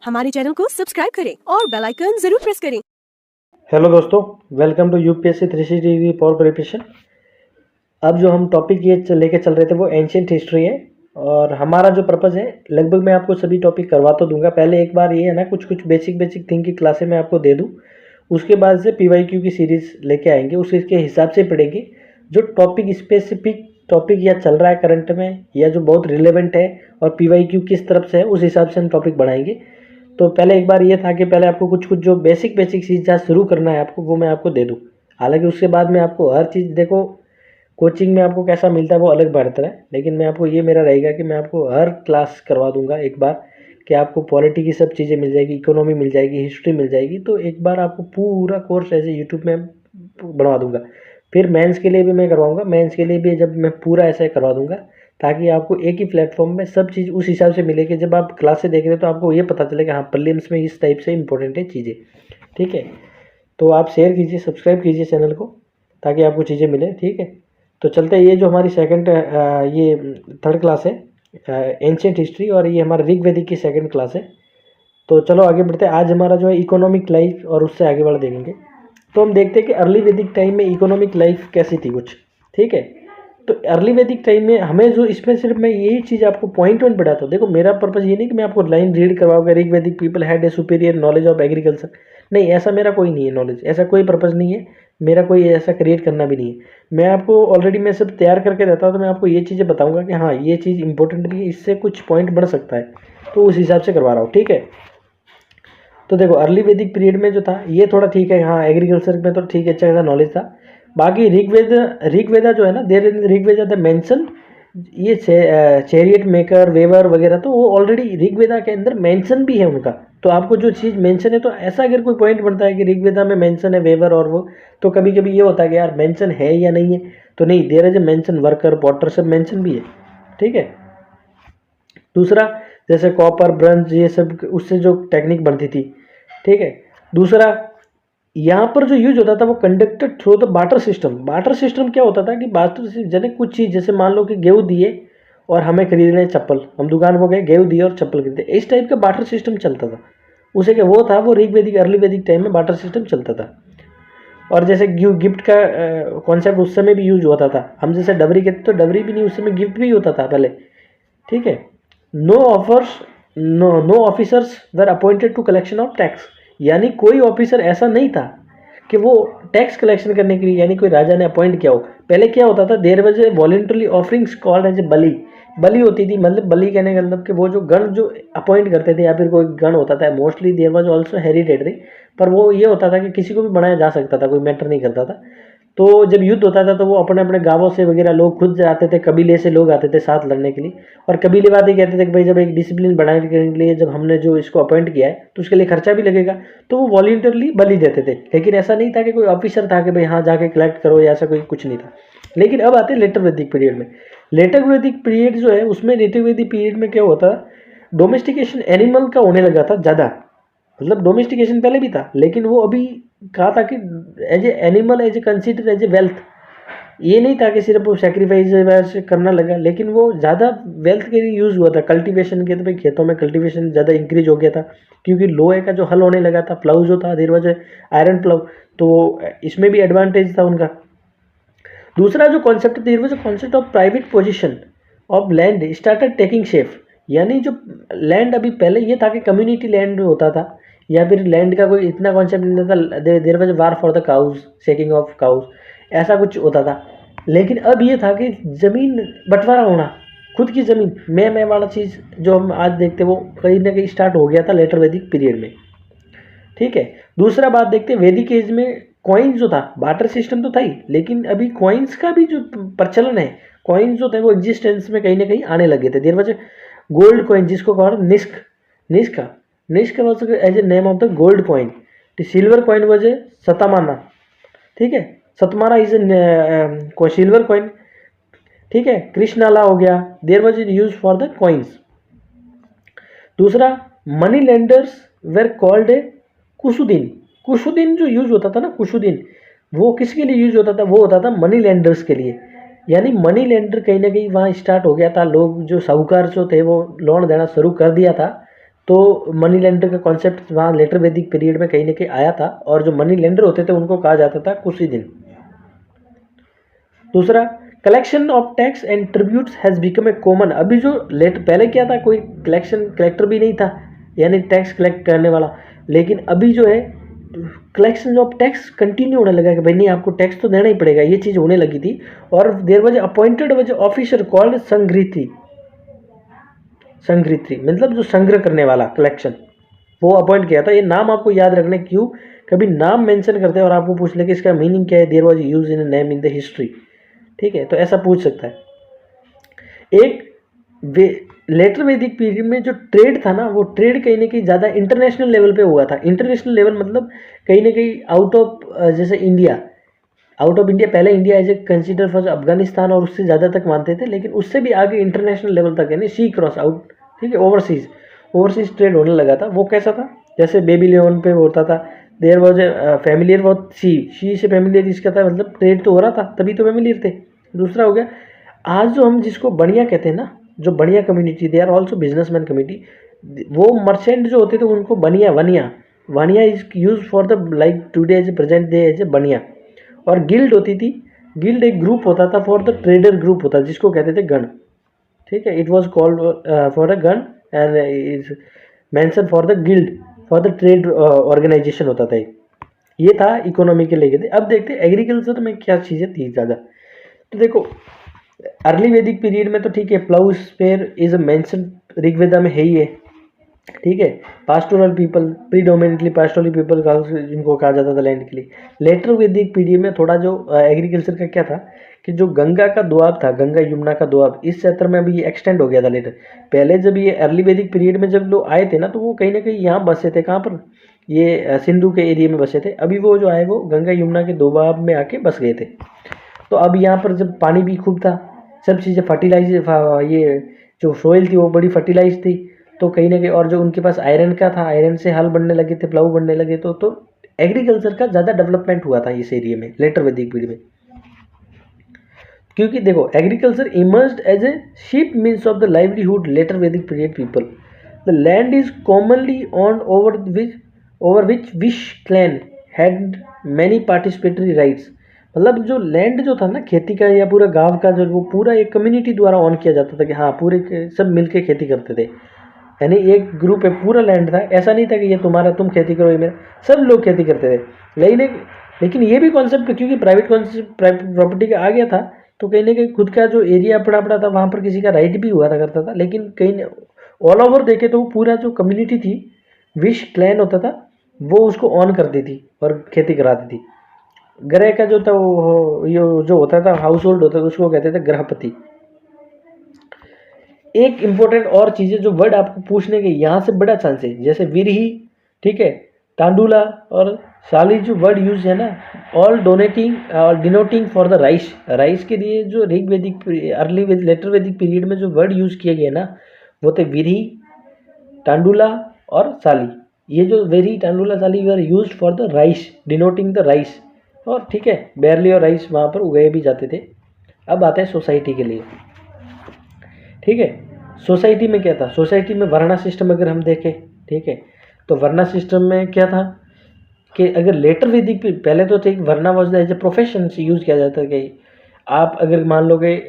हमारे चैनल को सब्सक्राइब करें और बेल आइकन जरूर प्रेस करें। हेलो दोस्तों, welcome to UPSC 360 degree power preparation. अब जो हम टॉपिक ये लेके चल रहे थे वो एंशिएंट हिस्ट्री है और हमारा जो पर्पज़ है लगभग मैं आपको सभी टॉपिक करवा तो दूंगा। पहले एक बार ये है ना कुछ बेसिक थिंग की क्लासें मैं आपको दे दूँ, उसके बाद से पीवाईक्यू की सीरीज़ लेके आएंगे, उसके हिसाब से पढ़ेंगे। जो टॉपिक स्पेसिफिक टॉपिक या चल रहा है करंट में या जो बहुत रिलेवेंट है और पीवाईक्यू किस तरफ से है उस हिसाब से हम टॉपिक बढ़ाएंगे। तो पहले एक बार ये था कि पहले आपको कुछ जो बेसिक चीज़ जहाँ शुरू करना है आपको वो मैं आपको दे दूँ। हालांकि उसके बाद में आपको हर चीज़ देखो, कोचिंग में आपको कैसा मिलता है वो अलग बढ़ता है, लेकिन मैं आपको ये मेरा रहेगा कि मैं आपको हर क्लास करवा दूंगा एक बार कि आपको पॉलिटी की सब चीज़ें मिल जाएगी, इकोनॉमी मिल जाएगी, हिस्ट्री मिल जाएगी। तो एक बार आपको पूरा कोर्स ऐसे यूट्यूब में बनवा दूंगा। फिर मेंस के लिए भी मैं करवाऊंगा, मेंस के लिए भी जब मैं पूरा ऐसा करवा दूंगा ताकि आपको एक ही प्लेटफॉर्म में सब चीज़ उस हिसाब से मिले कि जब आप क्लासें देख रहे हो तो आपको ये पता चले कि हाँ प्रीलिम्स में इस टाइप से इंपॉर्टेंट है चीज़ें। ठीक है, तो आप शेयर कीजिए, सब्सक्राइब कीजिए चैनल को ताकि आपको चीज़ें मिले। ठीक है, तो चलते हैं। ये जो हमारी ये थर्ड क्लास है एंशिएंट हिस्ट्री और ये हमारा ऋग्वेदिक की सेकंड क्लास है। तो चलो आगे बढ़ते हैं। आज हमारा जो है इकोनॉमिक लाइफ और उससे आगे बढ़ देखेंगे। तो हम देखते हैं कि अर्ली वैदिक टाइम में इकोनॉमिक लाइफ कैसी थी कुछ। ठीक है, तो अर्ली वैदिक टाइम में हमें जो इसमें सिर्फ मैं यही चीज़ आपको पॉइंट वन पढ़ाता हूँ। देखो मेरा पर्पज़ ये नहीं कि मैं आपको लाइन रीड करवाऊंगा Rigvedic people had a superior knowledge of agriculture, नहीं, ऐसा मेरा कोई नहीं है नॉलेज, ऐसा कोई पर्पज़ नहीं है मेरा, कोई ऐसा क्रिएट करना भी नहीं है। मैं आपको ऑलरेडी मैं सब तैयार करके रहता हूँ, तो मैं आपको ये चीज़ें बताऊँगा कि हाँ ये चीज़ इंपॉर्टेंट भी है, इससे कुछ पॉइंट बढ़ सकता है, तो उस हिसाब से करवा रहा हूँ। ठीक है, तो देखो अर्ली वैदिक पीरियड में जो था ये थोड़ा ठीक है, हाँ एग्रीकल्चर में तो ठीक है, अच्छा खासा नॉलेज था। बाकी ऋग्वेदा जो है ना, देर ऋग्वेदा द मेंशन ये चैरियट मेकर वेवर वगैरह, तो वो ऑलरेडी ऋग्वेदा के अंदर मेंशन भी है उनका। तो आपको जो चीज़ मेंशन है, तो ऐसा अगर कोई पॉइंट बनता है कि ऋग्वेदा में मेंशन है वेवर और वो, तो कभी कभी ये होता है कि यार मेंशन है या नहीं है, तो नहीं, there is a mention worker Potter सब मेंशन भी है। ठीक है, दूसरा जैसे कॉपर ब्रंज ये सब उससे जो टेक्निक बनती थी। ठीक है, दूसरा यहाँ पर जो यूज होता था वो conducted through the barter system. Barter system क्या होता था कि बार्टर जैसे कुछ चीज़, जैसे मान लो कि गेहूँ दिए और हमें खरीदने चप्पल, हम दुकान पर गए गेहूँ दिए और चप्पल खरीदे, इस टाइप का बार्टर सिस्टम चलता था। उसे क्या वो था, वो ऋग्वेदिक अर्ली वैदिक टाइम में बार्टर सिस्टम चलता था। और जैसे गिफ्ट का कॉन्सेप्ट उस समय भी यूज होता था। हम जैसे डबरी कहते तो डबरी भी नहीं, उस समय गिफ्ट भी होता था पहले। ठीक है, no officers were appointed to collection of tax, यानी कोई ऑफिसर ऐसा नहीं था कि वो टैक्स कलेक्शन करने के लिए, यानी कोई राजा ने अपॉइंट किया हो। पहले क्या होता था, there was a voluntary offerings called as a bali. बलि होती थी, मतलब बलि कहने का मतलब कि वो जो गण जो अपॉइंट करते थे या फिर कोई गण होता था, mostly there was also hereditary, पर वो ये होता था कि किसी को भी बनाया जा सकता था, कोई मैटर नहीं करता था। तो जब युद्ध होता था तो वो अपने अपने गांवों से वगैरह लोग खुद जाते थे, कबीले से लोग आते थे साथ लड़ने के लिए। और कबीलेवादी कहते थे कि भाई जब एक डिसिप्लिन बनाने के लिए जब हमने जो इसको अपॉइंट किया है तो उसके लिए खर्चा भी लगेगा, तो वो वॉलंटरली बलि देते थे। लेकिन ऐसा नहीं था कि कोई ऑफिसर था कि भाई हाँ जाके कलेक्ट करो, या ऐसा कोई कुछ नहीं था। लेकिन अब आते लेटर वैदिक पीरियड में। लेटर वैदिक पीरियड जो है उसमें लेटर वैदिक पीरियड में क्या होता, डोमेस्टिकेशन एनिमल का होने लगा था ज़्यादा। मतलब डोमेस्टिकेशन पहले भी था, लेकिन वो अभी कहा था कि as a animal as a consider as a wealth, ये नहीं था कि सिर्फ वो सेक्रीफाइस करना लगा, लेकिन वो ज़्यादा वेल्थ के लिए यूज़ हुआ था, कल्टीवेशन के। तो भाई खेतों में कल्टीवेशन ज़्यादा इंक्रीज हो गया था, क्योंकि लोहे का जो हल होने लगा था, प्लाउ जो था देर वजह आयरन प्लाउ, तो इसमें भी एडवांटेज था उनका। दूसरा जो कॉन्सेप्ट देर वजह concept of private position of land started taking shape, यानी जो लैंड अभी पहले ये था कि कम्युनिटी लैंड होता था, या फिर लैंड का कोई इतना कॉन्सेप्ट नहीं था, there was war for the cows, shaking off cows, ऐसा कुछ होता था। लेकिन अब ये था कि ज़मीन बंटवारा होना, खुद की ज़मीन, मैं वाला चीज़ जो हम आज देखते वो कहीं ना कहीं स्टार्ट हो गया था लेटर वैदिक पीरियड में। ठीक है, दूसरा बात देखते वैदिक एज में कॉइन्स जो था, बार्टर सिस्टम तो था ही, लेकिन अभी कॉइन्स का भी जो प्रचलन है, कॉइन्स जो थे वो एग्जिस्टेंस में कहीं ना कहीं आने लगे थे। देर वजह गोल्ड कॉइन जिसको कहा nishka was as a name of the gold coin, silver coin was a satamana. ठीक है, satamara is a silver coin. ठीक है, कृष्णाला हो गया, there was it use for the coins. दूसरा money lenders were called a kushudin. कुशुदीन जो यूज होता था ना, कुशुदीन वो किसके लिए यूज होता था, वो होता था मनी लेंडर्स के लिए। यानी मनी लेंडर कहीं ना कहीं वहाँ स्टार्ट हो गया था, लोग जो साहूकार जो थे वो लोन देना शुरू कर दिया था, तो मनी लेंडर का कॉन्सेप्ट वहाँ लेटर वैदिक पीरियड में कहीं ना कहीं आया था, और जो मनी लेंडर होते थे उनको कहा जाता था कुशीदिन। दूसरा, collection of tax and tributes has become a common. अभी जो पहले क्या था, कोई कलेक्टर भी नहीं था, यानी टैक्स कलेक्ट करने वाला, लेकिन अभी जो है कलेक्शन ऑफ टैक्स कंटिन्यू होने लगा कि भाई नहीं, आपको टैक्स तो देना ही पड़ेगा, ये चीज़ होने लगी थी। और there was appointed was officer called sangrahi मतलब जो संग्रह करने वाला, कलेक्शन, वो अपॉइंट किया था। ये नाम आपको याद रखना, क्यों कभी नाम मेंशन करते हैं और आपको पूछ ले कि इसका मीनिंग क्या है, there was use in name in the history, ठीक है, तो ऐसा पूछ सकता है। एक लेटर वैदिक पीरियड में जो ट्रेड था ना, वो ट्रेड कहीं ना कहीं ज़्यादा इंटरनेशनल लेवल पे हुआ था। इंटरनेशनल लेवल मतलब कहीं ना कहीं आउट ऑफ, जैसे इंडिया, आउट ऑफ इंडिया, पहले India as a consider for Afghanistan और उससे ज़्यादा तक मानते थे, लेकिन उससे भी आगे इंटरनेशनल लेवल तक, यानी सी क्रॉस आउट, ठीक है, ओवरसीज ट्रेड होने लगा था। वो कैसा था, जैसे बेबीलोन पे होता था, there was a familiar was सी से फैमिलियर इसका था, मतलब ट्रेड तो हो रहा था, तभी तो फैमिलियर थे। दूसरा हो गया, आज जो हम जिसको बढ़िया कहते हैं ना, जो बढ़िया community, they are also businessman community, वो मर्चेंट जो होते थे उनको vaniya is use for the like today as a present day as a baniya. और गिल्ड होती थी, गिल्ड एक ग्रुप होता था फॉर द ट्रेडर ग्रुप होता, जिसको कहते थे गण, ठीक है, it was called for a gun and is mention for the guild for the trade organisation होता था। ये था इकोनॉमी के लेके थे। अब देखते हैं एग्रीकल्चर में क्या चीज़ें थी ज़्यादा। तो देखो, अर्ली वैदिक पीरियड में तो ठीक है, plough spare is mention Rigveda में है ही है, ठीक है। Pastoral people, predominantly pastoral people जिनको कहा जाता था लैंड के लिए। लेटर वैदिक पीरियड में थोड़ा जो एग्रीकल्चर का क्या था कि जो गंगा का दोआब था, गंगा यमुना का दोआब, इस क्षेत्र में अभी ये एक्सटेंड हो गया था लेटर। पहले जब ये अर्ली वैदिक पीरियड में जब लोग आए थे ना, तो वो कहीं ना कहीं यहाँ बसे थे, कहाँ पर, ये सिंधु के एरिया में बसे थे। अभी वो जो आए वो गंगा यमुना के दोआब में आके बस गए थे। तो अब यहाँ पर जब पानी भी खूब था, सब चीज़ें फर्टिलाइज, ये जो सोइल थी वो बड़ी फर्टिलाइज थी, तो कहीं ना कहीं, और जो उनके पास आयरन का था, आयरन से हल बनने लगे थे, प्लाऊ बनने लगे, तो एग्रीकल्चर का ज़्यादा डेवलपमेंट हुआ था इस एरिया में लेटर वैदिक पीरियड में। क्योंकि देखो, agriculture emerged as a sheep means of the livelihood later Vedic period people. The land is commonly on over which wish clan had many participatory rights. मतलब जो लैंड जो था ना खेती का या पूरा गांव का, जो वो पूरा एक कम्युनिटी द्वारा ऑन किया जाता था कि हाँ, पूरे सब मिलके खेती करते थे, यानी एक ग्रुप है, पूरा लैंड था। ऐसा नहीं था कि ये तुम्हारा, तुम खेती करो, ये मेरा, सब लोग खेती करते थे। लेकिन ये भी कॉन्सेप्ट, क्योंकि प्राइवेट प्रॉपर्टी का आ गया था, तो कहीं ना कहीं खुद का जो एरिया पड़ा था वहाँ पर किसी का राइट भी हुआ था करता था। लेकिन कहीं ऑल ओवर देखे तो पूरा जो कम्युनिटी थी, विश क्लैन होता था, वो उसको ऑन करती थी और खेती कराती थी। ग्रह का जो था वो, ये जो होता था हाउस होल्ड होता था, उसको कहते थे गृहपति। एक इंपॉर्टेंट और चीज़ है जो वर्ड आपको पूछने के यहाँ से बड़ा चांस है, जैसे विरही, ठीक है, तांडुला और साली, जो वर्ड यूज है ना, all denoting for the rice के लिए जो ऋग वैदिक अर्ली लेटर वैदिक पीरियड में जो वर्ड यूज किए गए ना, वो थे विरही, तांडुला और साली। ये जो vrihi, tandula, shali were used for the rice, denoting the rice, और ठीक है, बैरली और राइस वहाँ पर उगाए भी जाते थे। अब आते हैं सोसाइटी के लिए, ठीक है। सोसाइटी में क्या था, सोसाइटी में वर्णा सिस्टम अगर हम देखें, ठीक है, तो वर्णा सिस्टम में क्या था कि अगर लेटर वैदिक, पहले तो थे वर्णा वॉज एज ए प्रोफेशन से यूज़ किया जाता है कि आप अगर मान लो कि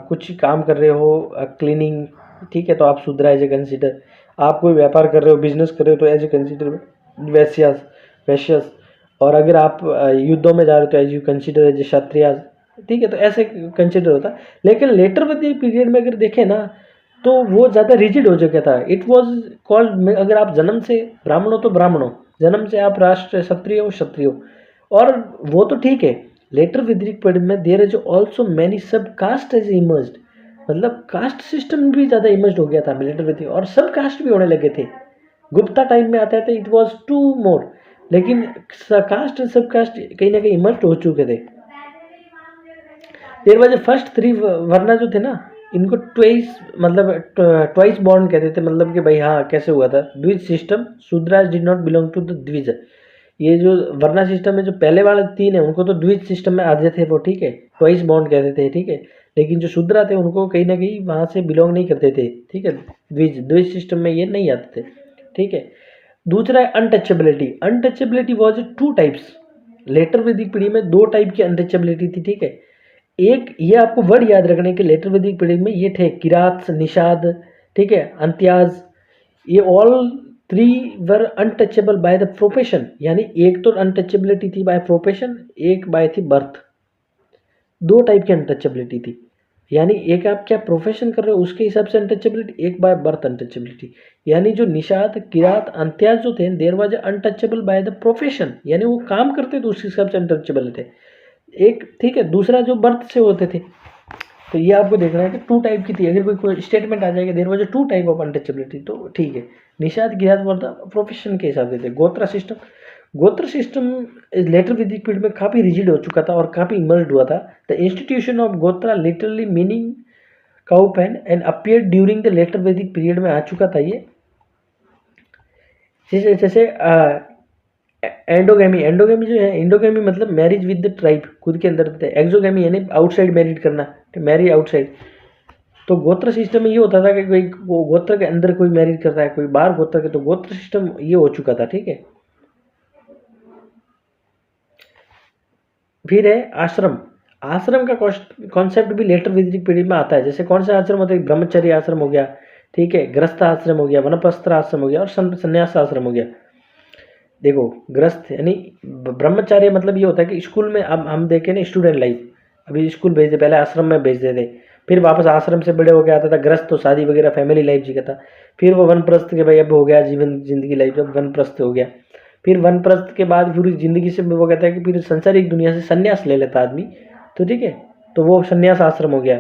कुछ काम कर रहे हो, क्लीनिंग, ठीक है, तो आप शूद्रा एज ए कंसिडर। आप कोई व्यापार कर रहे हो, बिजनेस कर रहे हो, तो एज ए कंसिडर वैश्यस। और अगर आप युद्धों में जा रहे हो तो as you consider as a Kshatriyas, ठीक है, तो ऐसे कंसिडर होता। लेकिन लेटर वैदिक पीरियड में अगर देखें ना, तो वो ज़्यादा रिजिड हो चुका था। इट वॉज कॉल्ड, अगर आप जन्म से ब्राह्मण हो तो ब्राह्मण हो, जन्म से आप राष्ट्र क्षत्रिय हो क्षत्रिय हो, और वो तो ठीक है। लेटर वैदिक पीरियड में देयर इज ऑल्सो मैनी सब कास्ट एज इमर्ज्ड, मतलब कास्ट सिस्टम भी ज़्यादा इमर्ज्ड हो गया था लेटर वैदिक, और सब कास्ट भी होने लगे थे। गुप्ता टाइम में आता है तो इट वॉज टू मोर, लेकिन कास्ट सब कास्ट कहीं ना कहीं इमर्ज्ड हो चुके थे। देयर वाज फर्स्ट 3 वरना जो थे ना, इनको ट्वाइस बॉर्न कहते थे, मतलब कि भाई हाँ, कैसे हुआ था, द्विज system, Shudras did not belong to the dwija. ये जो वर्णा सिस्टम में जो पहले वाले 3 है, उनको तो द्विज सिस्टम में आते थे वो, ठीक है, ट्वाइस बॉर्न कहते थे, ठीक है। लेकिन जो शूद्र थे उनको कहीं ना कहीं वहाँ से बिलोंग नहीं करते थे, ठीक है, द्विज सिस्टम में ये नहीं आते थे, ठीक है। दूसरा है untouchability. Untouchability was 2 types. Later Vedic period में 2 टाइप की अनटचेबिलिटी थी, ठीक है। एक ये आपको वर्ड याद रखने के लेटर वैदिक पीरियड में ये थे किरात, निषाद, ठीक है, अंत्याज, ये all 3 were untouchable by the profession. यानी एक तो अनटचेबिलिटी थी बाय प्रोफेशन, एक बाय थी बर्थ। 2 टाइप की अनटचेबिलिटी थी, यानी एक आप क्या प्रोफेशन कर रहे हो उसके हिसाब से अनटचेबिलिटी, एक बाय बर्थ अनटचेबिलिटी। यानी जो निषाद, किरात, अंत्याज जो थे there was untouchable by the profession, यानी वो काम करते थे उसके हिसाब से अनटचेबल थे एक, ठीक है। दूसरा जो बर्थ से होते थे, तो ये आपको देखना है कि 2 टाइप की थी। अगर कोई स्टेटमेंट आ जाएगा there was 2 type of untouchability, तो ठीक है। Nishad, Kirat for the profession के हिसाब से थे। गोत्र सिस्टम लेटर वैदिक पीरियड में काफ़ी रिजिड हो चुका था और काफ़ी इमर्ज हुआ था। The institution of gotra literally meaning cow pen and appear during the later Vedic period में आ चुका था ये। जैसे एंडोगेमी जो है, इंडोगेमी मतलब मैरिज विद द ट्राइब, खुद के अंदर। एक्सोगेमी यानी आउटसाइड मैरिज करना, मैरी आउटसाइड। तो गोत्र सिस्टम में ये होता था कि कोई गोत्र के अंदर कोई मैरिज कर रहा है, कोई बाहर गोत्र के, तो गोत्र सिस्टम ये हो चुका था, ठीक है। फिर है आश्रम। आश्रम का कॉन्सेप्ट भी लेटर वैदिक पीरियड में आता है। जैसे कौन सा आश्रम होता है, ब्रह्मचर्य आश्रम हो गया, ठीक है, गृहस्थ आश्रम हो गया, वनप्रस्थ आश्रम हो गया और संन्यास आश्रम हो गया। देखो गृहस्थ यानी ब्रह्मचार्य मतलब ये होता है कि स्कूल में, अब हम देखें ना स्टूडेंट लाइफ, अभी स्कूल भेजते, पहले आश्रम में भेजते थे, फिर वापस आश्रम से बड़े हो गया आता था। गृहस्थ तो शादी वगैरह फैमिली लाइफ जीता था। फिर वो वनप्रस्थ के भाई अब हो गया जिंदगी लाइफ, जब वनप्रस्थ हो गया। फिर वनप्रस्थ के बाद पूरी जिंदगी से वो कहता है कि फिर संसारिक दुनिया से संन्यास ले लेता आदमी, तो ठीक है, तो वो संन्यास आश्रम हो गया।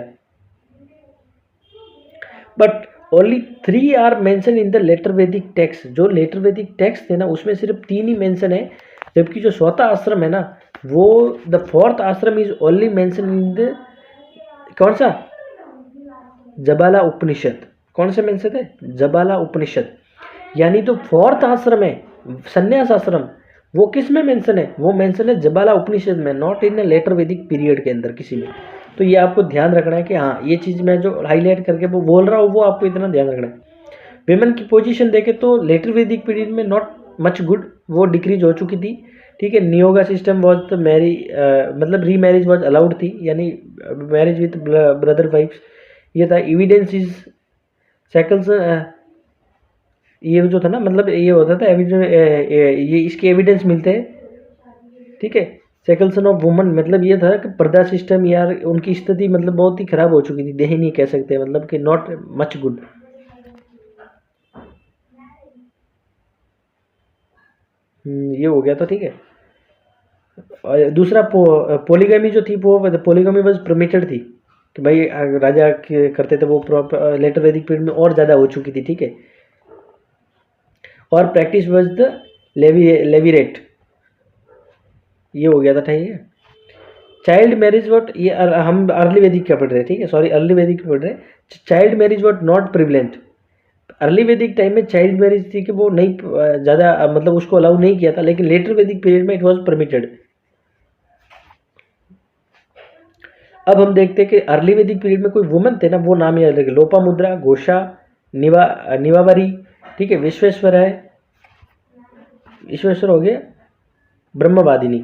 But only 3 are mention in the later Vedic text. जो लेटर वैदिक टेक्स्ट थे ना उसमें सिर्फ 3 ही मेंशन है, जबकि जो 4था आश्रम है ना वो द 4th आश्रम is only mention in the कौन सा, जबाला उपनिषद। कौन से मेंशन है, जबाला उपनिषद। यानी तो 4th आश्रम है संन्यास आश्रम, वो किस में मेंशन है, वो मेंशन है जबाला उपनिषद में, not in later Vedic period के अंदर किसी में। तो ये आपको ध्यान रखना है कि हाँ ये चीज़ मैं जो हाईलाइट करके वो बोल रहा हूँ वो आपको इतना ध्यान रखना है। वेमेन की पोजीशन देखे तो लेटर वैदिक पीरियड में नॉट मच गुड, वो डिक्रीज हो चुकी थी, ठीक है। नियोगा सिस्टम वॉज तो मतलब री मैरिज वॉज अलाउड थी, यानी मैरिज विथ ब्रदर वाइफ्स ये था। एविडेंस इज सेकल्स, ये जो था ना मतलब ये होता था ये इसके एविडेंस मिलते हैं, ठीक है। सेकल्सन ऑफ वुमन मतलब ये था कि पर्दा सिस्टम यार उनकी स्थिति मतलब बहुत ही खराब हो चुकी थी, दयनीय कह सकते हैं, मतलब कि नॉट मच गुड। ये हो गया, तो ठीक है। और दूसरा पोलीगमी जो थी वो पोलीगमी बस परमिटेड थी कि भाई राजा करते थे वो, लेटर वैदिक पीरियड में और ज़्यादा हो चुकी थी, ठीक है। और प्रैक्टिस वॉज द लेवीरेट, ये हो गया था, ठीक है। चाइल्ड मैरिज वॉट, ये हम अर्ली वैदिक का पढ़ रहे हैं, ठीक है, सॉरी अर्ली वैदिक पढ़ रहे हैं। Child marriage what not prevalent. Early वैदिक टाइम में चाइल्ड मैरिज थी कि वो नहीं ज़्यादा मतलब उसको अलाउ नहीं किया था, लेकिन लेटर वैदिक पीरियड में इट वॉज परमिटेड। अब हम देखते हैं कि अर्ली वैदिक पीरियड में कोई वुमन थे ना, वो नाम याद रखे, लोपामुद्रा, घोषा, निवावरी, ठीक है, विश्वेश्वर हो गया, ब्रह्मवादिनी।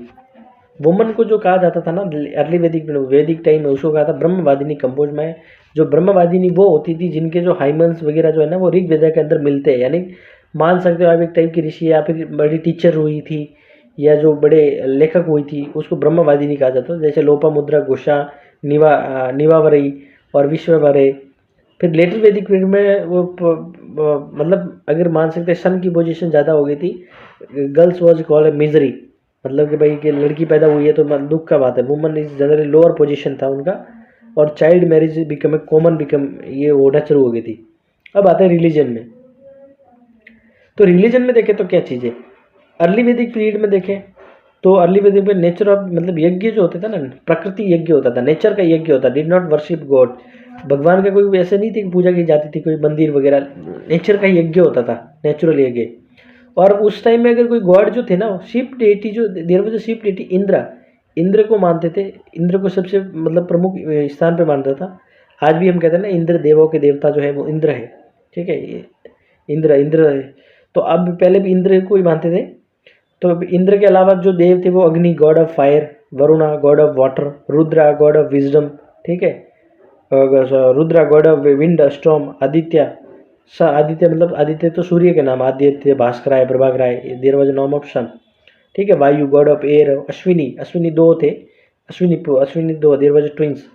वुमन को जो कहा जाता था ना अर्ली वैदिक टाइम में, उसको कहा था ब्रह्मवादिनी कंपोज में। जो ब्रह्मवादिनी वो होती थी जिनके जो हाइमन्स वगैरह जो है ना वो ऋग वेदा के अंदर मिलते हैं, यानी मान सकते हो आप एक टाइप की ऋषि या फिर बड़ी टीचर हुई थी या जो बड़े लेखक हुई थी उसको ब्रह्मवादिनी कहा जाता था। जैसे लोपामुद्रा, घोषा, निवावरी और विश्ववरे। फिर लेटर वैदिक पीरियड में वो मतलब अगर मान सकते हैं सन की पोजीशन ज़्यादा हो गई थी, girls was called a misery, मतलब कि भाई कि लड़की पैदा हुई है तो दुख का बात है। Woman is generally lower position था उनका, और child marriage become a common ये होना शुरू हो गई थी। अब आते हैं रिलीजन में। तो रिलीजन में देखें तो क्या चीज़ है, अर्ली वैदिक पीरियड में देखें तो अर्ली वैदिक में नेचर ऑफ मतलब यज्ञ जो होता था ना, प्रकृति यज्ञ होता था, नेचर का यज्ञ होता, डिड नॉट वर्शिप गॉड। भगवान का कोई ऐसे नहीं थी कि पूजा की जाती थी कोई मंदिर वगैरह, नेचर का यज्ञ होता था, नेचुरल यज्ञ। और उस टाइम में अगर कोई गॉड जो थे ना, शिप डेटी जो there was a chief deity Indra, Indra को मानते थे, इंद्र को सबसे मतलब प्रमुख स्थान पे मानता था। आज भी हम कहते हैं ना इंद्र देवों के देवता जो है वो इंद्र है, ठीक है, ये इंद्र इंद्र है। तो अब पहले भी इंद्र को ही मानते थे। तो इंद्र के अलावा जो देव थे वो अग्नि God of fire, Varuna God of water, Rudra God of wisdom, ठीक है, Rudra God of wind storm, Aditya Aditya मतलब आदित्य तो सूर्य के नाम, आदित्य, भास्कराय, प्रभाकराय, देयर वाज नाम ऑफ सन, ठीक है, वायु God of air, Ashwini, Ashwini दो थे, अश्विनी दो, देयर वाज ट्विंस।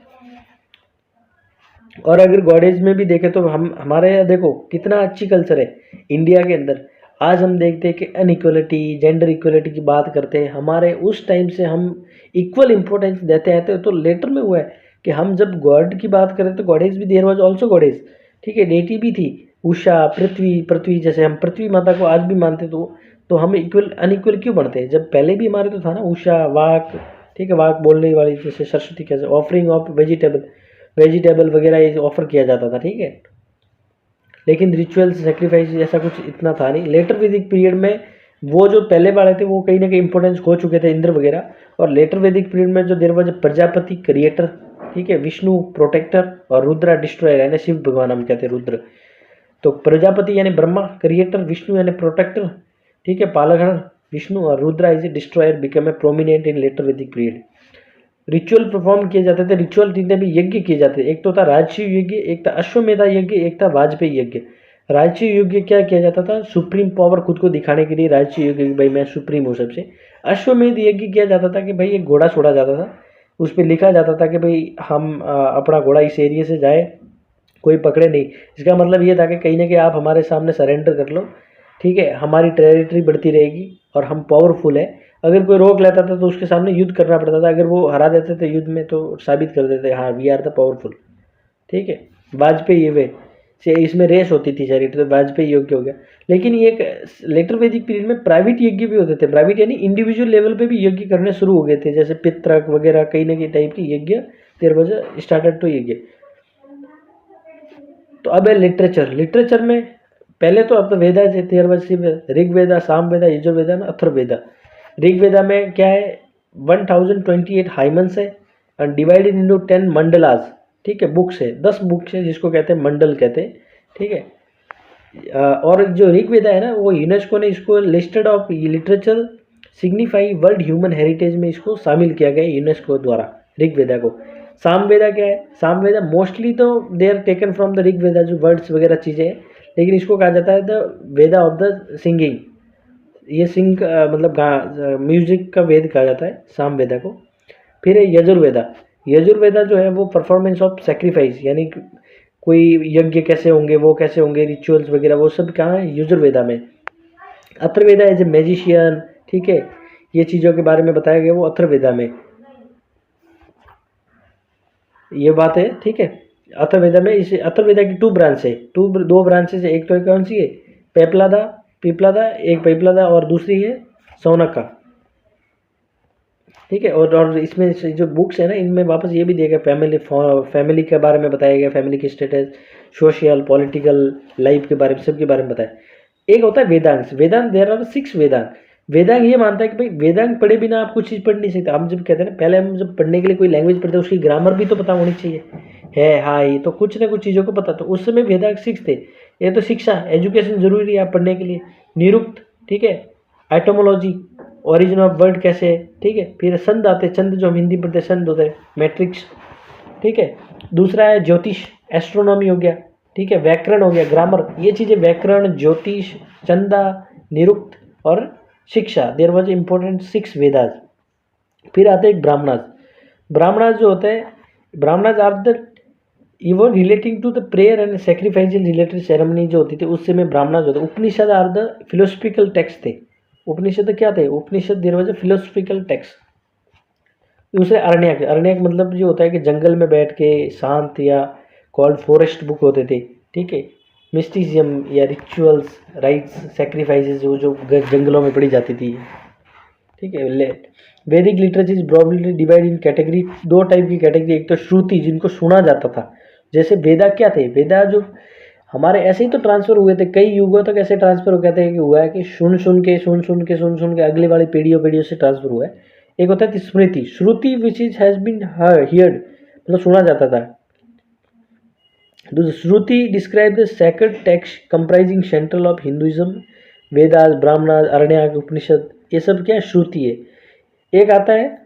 और अगर गॉडेज में भी देखें तो हम हमारे यहाँ देखो कितना अच्छी कल्चर है इंडिया के अंदर। आज हम देखते हैं कि अनइक्वलिटी, जेंडर इक्वलिटी की बात करते हैं, हमारे उस टाइम से हम इक्वल इंपॉर्टेंस देते हैं। तो लेटर में हुआ है कि हम जब गॉड की बात करें तो गॉडेज भी, देयर वाज ऑल्सो गॉडेज, ठीक है, डेटी भी थी, उषा, पृथ्वी, पृथ्वी जैसे हम पृथ्वी माता को आज भी मानते, तो हम इक्वल अनइक्वल क्यों बढ़ते हैं, जब पहले भी हमारे तो था ना उषा, वाक, ठीक है, वाक बोलने वाली, जैसे सरस्वती, कैसे ऑफरिंग ऑफ वेजिटेबल वगैरह ये ऑफर किया जाता था, ठीक है। लेकिन रिचुअल्स, सेक्रीफाइस ऐसा कुछ इतना था नहीं। लेटर वैदिक पीरियड में वो जो पहले वाले थे वो कहीं ना कहीं इंपॉर्टेंस खो चुके थे, इंद्र वगैरह। और लेटर वैदिक पीरियड में जो देर वाज प्रजापति क्रिएटर, ठीक है, विष्णु प्रोटेक्टर, और रुद्रा डिस्ट्रॉयर, यानी शिव भगवान हम कहते हैं रुद्र। तो प्रजापति यानी ब्रह्मा क्रिएटर, विष्णु यानी प्रोटेक्टर, ठीक है, पालकहर विष्णु, और Rudra is a destroyer become a prominent in later Vedic period. Ritual perform किए जाते थे, रिचुअल जितने भी यज्ञ किए जाते थे, एक तो था राजसीय यज्ञ, एक था अश्वमेधा यज्ञ, एक था वाजपेयी यज्ञ। राजसीय यज्ञ क्या किया जाता था, सुप्रीम पावर खुद को दिखाने के लिए राजसीय यज्ञ, भाई मैं सुप्रीम हूँ सबसे। अश्वमेध यज्ञ किया जाता था कि भाई एक घोड़ा छोड़ा जाता था, उस पर लिखा जाता था कि भाई हम अपना घोड़ा इस एरिया से जाए, कोई पकड़े नहीं। इसका मतलब ये था कि कहीं ना कहीं आप हमारे सामने सरेंडर कर लो, ठीक है, हमारी टेरिटरी बढ़ती रहेगी और हम पावरफुल है। अगर कोई रोक लेता था तो उसके सामने युद्ध करना पड़ता था, अगर वो हरा देते थे युद्ध में तो साबित कर देते हाँ वी आर द पावरफुल, ठीक है। वाजपेयी वे से इसमें रेस होती थी सारी, तो वाजपेयी योग्य हो गया। लेकिन ये लेटर वैदिक पीरियड में प्राइवेट यज्ञ भी होते थे, प्राइवेट यानी इंडिविजुअल लेवल पे भी यज्ञ करने शुरू हो गए थे, जैसे पितृक वगैरह कई ना कई टाइप की यज्ञ देयर वाज स्टार्टेड टू यज्ञ। तो अब है लिटरेचर। लिटरेचर में पहले तो अब तो वेदा थे, देयर वाज ऋग्वेदा, सामवेदा, यजुर्वेदा, अथर्ववेदा। ऋग्वेदा में क्या है, 1028 हाइमन्स है और डिवाइडेड इनटू 10 मंडलास, ठीक है, बुक्स है, 10 बुक्स है जिसको कहते हैं मंडल कहते हैं, ठीक है। और जो ऋग्वेदा है ना वो यूनेस्को ने इसको listed of literature signify world human heritage में इसको शामिल किया गया यूनेस्को द्वारा ऋग्वेदा को। सामवेदा क्या है, सामवेदा मोस्टली तो they are taken from the Rigveda, जो वर्ड्स वगैरह चीज़ें हैं, लेकिन इसको कहा जाता है the Veda of the singing, ये सिंग मतलब म्यूजिक का वेद कहा जाता है सामवेदा को। फिर है यजुर्वेदा। यजुर्वेदा जो है वो परफॉर्मेंस ऑफ सेक्रीफाइस, यानी कोई यज्ञ कैसे होंगे, वो कैसे होंगे, रिचुअल्स वगैरह वो सब कहाँ है, यजुर्वेदा में। अथर्ववेदा एज ए मैजिशियन, ठीक है, ये चीज़ों के बारे में बताया गया वो अथर्ववेदा में, ये बात है, ठीक है। अथर्ववेदा में इस अथर्ववेदा की दो ब्रांचेस है, एक तो कौन सी है, पिपलादा, एक पिपलादा और दूसरी है सौनका, ठीक है। और इसमें जो बुक्स है ना इनमें वापस ये भी दिया गया फैमिली के बारे में बताया गया, फैमिली की स्टेटस, सोशल पॉलिटिकल लाइफ के बारे में, सब के बारे में बताया। एक होता है वेदांग, देयर आर 6 वेदांग। वेदांग ये मानता है कि भाई वेदांग पढ़े बिना आप कुछ चीज़ पढ़ नहीं सकते। हम जब कहते हैं ना, पहले हम जब पढ़ने के लिए कोई लैंग्वेज पढ़ते हैं उसकी ग्रामर भी तो पता होनी चाहिए, है हाँ, ये तो कुछ ना कुछ चीज़ों को पता। तो उस समय वेदांग 6 थे। ये तो शिक्षा, एजुकेशन जरूरी है आप पढ़ने के लिए। निरुक्त, ठीक है, एटोमोलॉजी, ओरिजिन ऑफ वर्ड कैसे है, ठीक है। फिर छंद आते, छंद जो हम हिंदी पढ़ते छंद होते हैं, मैट्रिक्स, ठीक है। दूसरा है ज्योतिष, एस्ट्रोनॉमी हो गया, ठीक है। व्याकरण हो गया, ग्रामर, ये चीज़ें व्याकरण, ज्योतिष, चंदा, निरुक्त और शिक्षा, देयर वाज इंपॉर्टेंट 6 वेदास। फिर आते हैं ब्राह्मणास जो होते हैं, Brahmanas are the even relating to the prayer and sacrifice related ceremony जो होती थी उससे में ब्राह्मणास होते। Upanishad are the philosophical text थे। उपनिषद क्या थे, Upanishad there was a philosophical text. दूसरे अरण्यक मतलब जो होता है कि जंगल में बैठ के शांत, या कॉल्ड फॉरेस्ट बुक होते थे, ठीक है। मिस्टिसिज्म या रिचुअल्स, राइट्स, सेक्रीफाइसेस जो जंगलों में पढ़ी जाती थी, ठीक है। वैदिक literature is broadly divide in category, 2 type की कैटेगरी। एक तो श्रुति, जिनको सुना जाता था, जैसे वेदा क्या थे, वेदा जो हमारे ऐसे ही तो ट्रांसफर हुए थे, कई युगों तक ऐसे ट्रांसफर हो गए थे कि हुआ है कि सुन सुन के अगली वाली पीढ़ियों से ट्रांसफर हुआ है। एक होता है smriti, shruti which is has been heard, मतलब सुना जाता था। Shruti describe the sacred text comprising central of Hinduism, Vedas, Brahmanas, Aranyak, Upanishad, ये सब क्या है, श्रुति है। एक आता है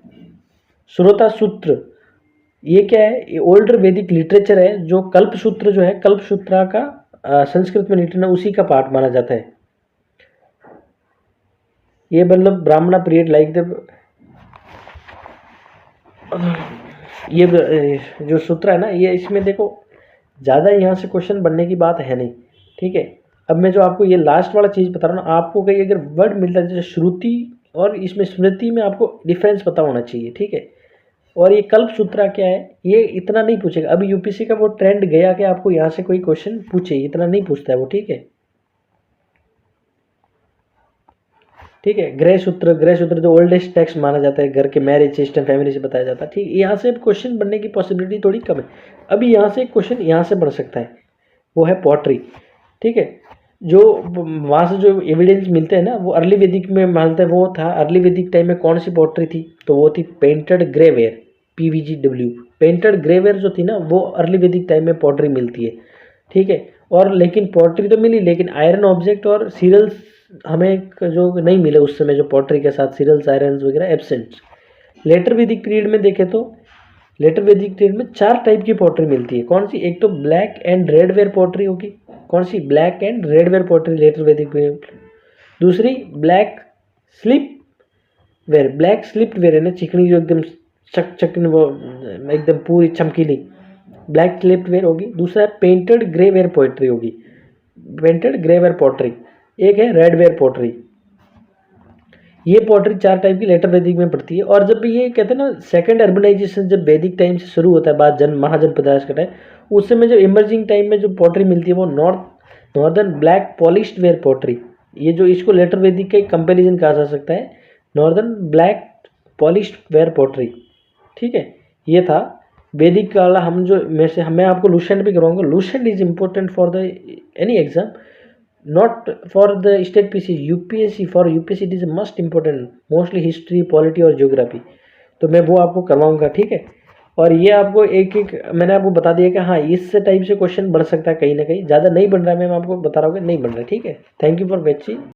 श्रोता सूत्र, ये क्या है, ये ओल्डर वैदिक लिटरेचर है, जो कल्प सूत्र जो है, कल्प सूत्रा का संस्कृत में लिटना उसी का पार्ट माना जाता है। ये मतलब ब्राह्मणा पीरियड लाइक द, ये जो सूत्र है ना, ये इसमें देखो ज़्यादा यहाँ से क्वेश्चन बनने की बात है नहीं, ठीक है। अब मैं जो आपको ये लास्ट वाला चीज़ बता रहा हूँ ना, आपको कहीं अगर वर्ड मिलता है जैसे श्रुति और इसमें स्मृति में, आपको डिफरेंस पता होना चाहिए, ठीक है। और ये कल्प सूत्रा क्या है, ये इतना नहीं पूछेगा। अभी यूपीएससी का वो ट्रेंड गया कि आपको यहाँ से कोई क्वेश्चन पूछे, इतना नहीं पूछता है वो, ठीक है। ठीक है, गृह सूत्र जो ओल्डेस्ट टेक्स्ट माना जाता है, घर के मैरिज सिस्टम फैमिली से बताया जाता है, ठीक है। यहाँ से क्वेश्चन बनने की पॉसिबिलिटी थोड़ी कम है। अभी यहाँ से क्वेश्चन यहाँ से बन सकता है, वो है पॉटरी, ठीक है। जो वहाँ से जो एविडेंस मिलते हैं ना, वो अर्ली वैदिक में मानते हैं। वो था अर्ली वैदिक टाइम में कौन सी पॉटरी थी, तो वो थी painted grey ware, PVGW। Painted grey ware जो थी ना, वो अर्ली वैदिक टाइम में पॉटरी मिलती है, ठीक है। और लेकिन पॉटरी तो मिली, लेकिन आयरन ऑब्जेक्ट और सीरियल्स हमें जो नहीं मिले उस समय, जो पॉटरी के साथ सीरियल्स आयरन वगैरह एब्सेंट। लेटर वैदिक पीरियड में देखें तो लेटर वैदिक पीरियड में 4 टाइप की पॉटरी मिलती है। कौन सी, एक तो black and red ware pottery होगी। कौन सी, black and red ware pottery later Vedic period. दूसरी black slip ware, black slipped ware है ना, चिकनी जो एकदम चक वो एकदम पूरी चमकीली, ब्लैक स्लिप्ड वेयर होगी। दूसरा पेंटेड ग्रे वेयर पॉटरी होगी, पेंटेड ग्रे वेयर पॉटरी। एक है रेड वेयर पॉटरी। ये पॉटरी 4 टाइप की लेटर वैदिक में पड़ती है। और जब भी ये कहते हैं ना सेकंड अर्बनाइजेशन जब वैदिक टाइम से शुरू होता है, बाद महाजनपद का टाइम, उस समय जब इमर्जिंग टाइम में जो पॉटरी मिलती है वो northern black polished where pottery, ये जो इसको लेटर वैदिक का एक कंपेरिजन कहा जा सकता है, northern black polished where pottery, ठीक है। ये था वैदिक वाला। हम जो मैं आपको लूसेंट भी करवाऊंगा। Lucent is important for the any exam, not for the state PC, UPSC, for UPSC it is most important, mostly history, polity और geography, तो मैं वो आपको करवाऊंगा, ठीक है। और ये आपको एक एक मैंने आपको बता दिया कि हाँ इस टाइप से क्वेश्चन बन सकता है कहीं ना कहीं, ज़्यादा नहीं बन रहा है, मैं आपको बता रहा हूँ कि नहीं बन रहा है, ठीक है। Thank you for watching.